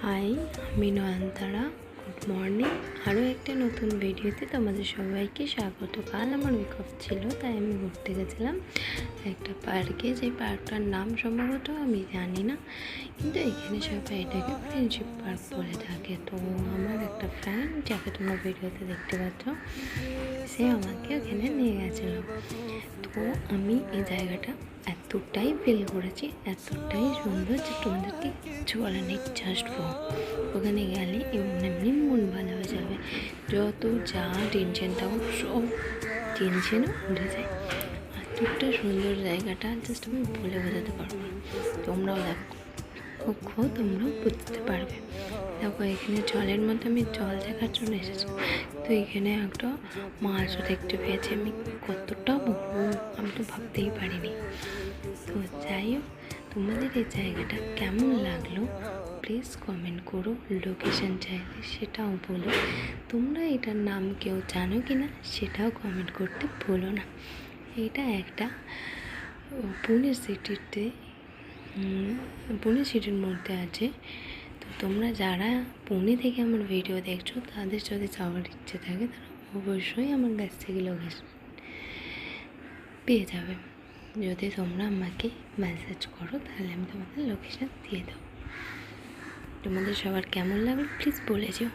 High, আমি নয়নতারা। Good morning. আরও একটা নতুন ভিডিওতে তোমাদের সবাইকে স্বাগত। কাল আমার উইক অফ ছিল, তাই আমি ঘুরতে গেছিলাম একটা পার্কে। যে পার্কটার নাম সম্ভবত আমি জানি না, কিন্তু এখানে সবাই এটাকে ফ্রেন্ডশিপ পার্ক বলে থাকে। তো আমার একটা ফ্রেন্ড, যাকে তোমরা ভিডিওতে দেখতে পাচ্ছ, সে আমাকে ওখানে নিয়ে গেছিলো। তো আমি এই জায়গাটা এতটাই ফিল করেছি, এতটাই সুন্দর যে তোমাদেরকে কিছু বলার নেই। জাস্ট ওখানে গেলে এমনি মন ভালো হয়ে যাবে। যত যা টেনশন থাকো সব টেনশনও উঠে যায়। এতটা সুন্দর জায়গাটা, জাস্ট আমি বলে বোঝাতে পারবো না। তোমরাও দেখো, তোমরাও বুঝতে পারবে। দেখো, এখানে জলের মধ্যে আমি জল দেখার জন্য এসেছি। তো এখানে একটা মাছও দেখতে পেয়েছি। আমি কতটা আমি তো ভাবতেই পারিনি। তো যাই হোক, তোমাদের এই জায়গাটা কেমন লাগলো প্লিজ কমেন্ট করো। লোকেশন চাইলে সেটাও বলো। তোমরা এটার নাম কেউ জানো কি না সেটাও কমেন্ট করতে ভুলো না। এটা একটা পুনে সিটির মধ্যে আছে। তো তোমরা যারা পুনে থেকে আমার ভিডিও দেখছো, তাদের যদি যাওয়ার ইচ্ছে থাকে, তারা অবশ্যই আমার কাছ থেকে লোকেশন পেয়ে যাবে। যদি তোমরা আমাকে মেসেজ করো, তাহলে আমি তোমাদের লোকেশন দিয়ে দেবো। তোমাদের সবার কেমন লাগলো প্লিজ বলে যেও।